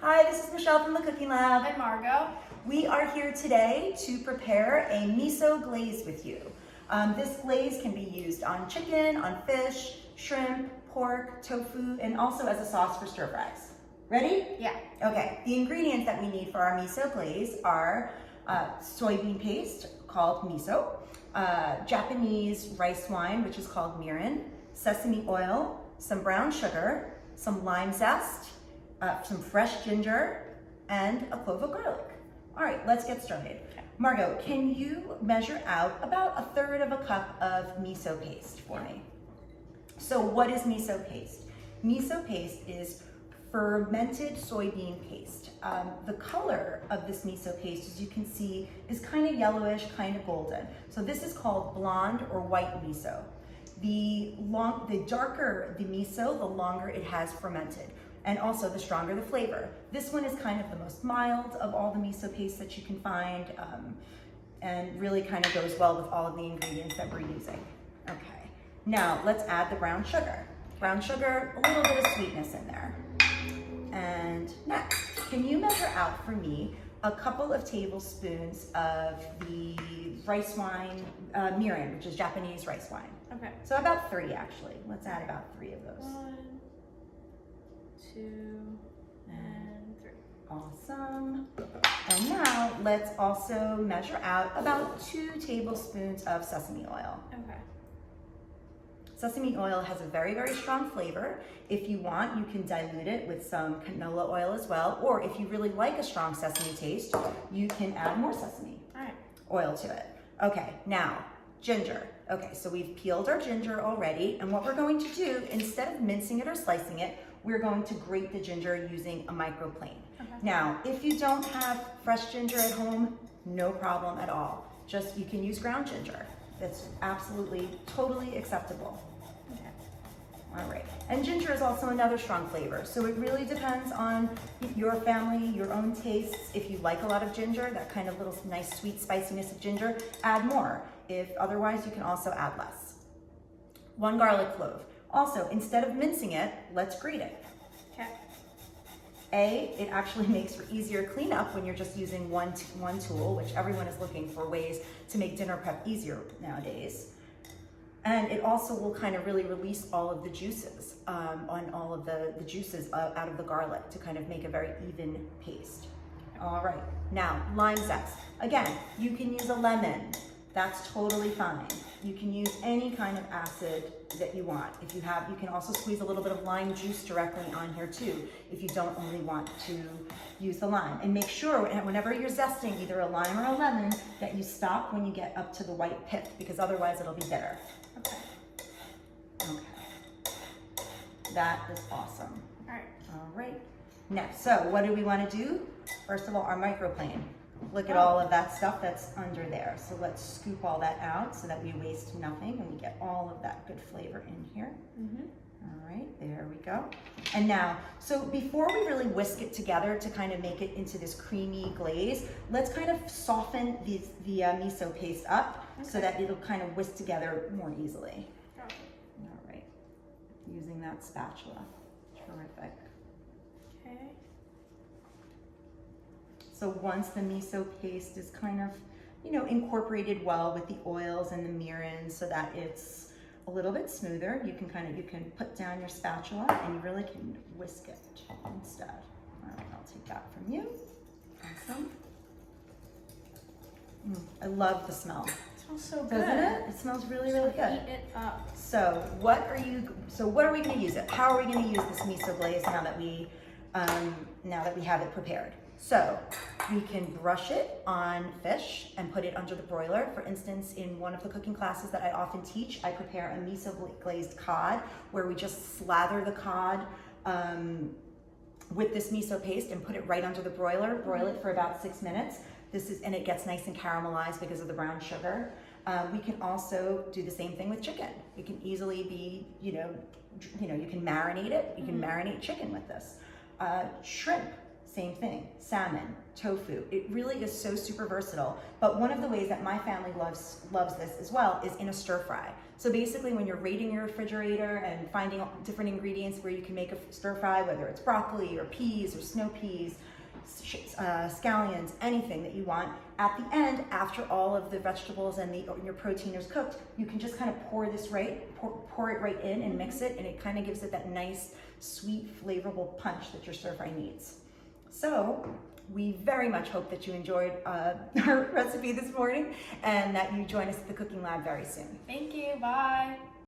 Hi, this is Michelle from the Cooking Lab. I'm Margot. We are here today to prepare a miso glaze with you. This glaze can be used on chicken, on fish, shrimp, pork, tofu, and also as a sauce for stir fries. Ready? Yeah. Okay, the ingredients that we need for our miso glaze are soybean paste called miso, Japanese rice wine, which is called mirin, sesame oil, some brown sugar, some lime zest, some fresh ginger, and a clove of garlic. All right, let's get started. Okay. Margot, can you measure out about 1/3 of a cup of miso paste for me? So what is miso paste? Miso paste is fermented soybean paste. The color of this miso paste, as you can see, is kind of yellowish, kind of golden. So this is called blonde or white miso. The darker the miso, the longer it has fermented, and also the stronger the flavor. This one is kind of the most mild of all the miso paste that you can find, and really kind of goes well with all of the ingredients that we're using. Okay, now let's add the brown sugar. Brown sugar, a little bit of sweetness in there. And next, can you measure out for me a couple of tablespoons of the rice wine, mirin, which is Japanese rice wine? Okay. So about 3 actually. Let's add about 3 of those. 1, 2, and 3. Awesome. And now let's also measure out about 2 tablespoons of sesame oil. Okay. Sesame oil has a very, very strong flavor. If you want, you can dilute it with some canola oil as well, or if you really like a strong sesame taste, you can add more sesame oil to it. Okay, now ginger. Okay, so we've peeled our ginger already, and what we're going to do, instead of mincing it or slicing it, we're going to grate the ginger using a microplane. Okay. Now, if you don't have fresh ginger at home, no problem at all. Just, you can use ground ginger. That's absolutely, totally acceptable. Okay. All right, and ginger is also another strong flavor, so it really depends on your family, your own tastes. If you like a lot of ginger, that kind of little nice sweet spiciness of ginger, add more. If otherwise, you can also add less. 1 garlic clove. Also, instead of mincing it, let's grate it. Okay. It actually makes for easier cleanup when you're just using one tool, which everyone is looking for ways to make dinner prep easier nowadays. And it also will kind of really release all of the juices, on all of the juices out of the garlic to kind of make a very even paste. All right, now lime zest. Again, you can use a lemon. That's totally fine. You can use any kind of acid that you want. If you have, you can also squeeze a little bit of lime juice directly on here too, if you don't only want to use the lime. And make sure whenever you're zesting either a lime or a lemon that you stop when you get up to the white pith, because otherwise it'll be bitter. Okay. Okay. That is awesome. All right. All right. Next, so what do we want to do? First of all, our microplane. Look at all of that stuff that's under there. So let's scoop all that out so that we waste nothing and we get all of that good flavor in here. Mm-hmm. All right, there we go. And now, so before we really whisk it together to kind of make it into this creamy glaze, let's kind of soften the miso paste up so that it'll kind of whisk together more easily. Okay. All right, using that spatula. Terrific. Okay. So once the miso paste is kind of, incorporated well with the oils and the mirin so that it's a little bit smoother, you can put down your spatula and you really can whisk it instead. All right, I'll take that from you. Awesome. I love the smell. It smells so good. Doesn't it? It smells really, really good. Eat it up. So what are we going to use it? How are we going to use this miso glaze now that we have it prepared? So we can brush it on fish and put it under the broiler. For instance, in one of the cooking classes that I often teach, I prepare a miso glazed cod where we just slather the cod with this miso paste and put it right under the broiler, broil it for about 6 minutes. And it gets nice and caramelized because of the brown sugar. We can also do the same thing with chicken. It can easily be, you can marinate it. You can marinate chicken with this. Shrimp. same thing, salmon, tofu. It really is so super versatile. But one of the ways that my family loves this as well is in a stir fry. So basically when you're raiding your refrigerator and finding different ingredients where you can make a stir fry, whether it's broccoli or peas or snow peas, scallions, anything that you want, at the end, after all of the vegetables and your protein is cooked, you can just kind of pour it right in and mix it, and it kind of gives it that nice, sweet, flavorful punch that your stir fry needs. So we very much hope that you enjoyed our recipe this morning and that you join us at the Cooking Lab very soon. Thank you. Bye.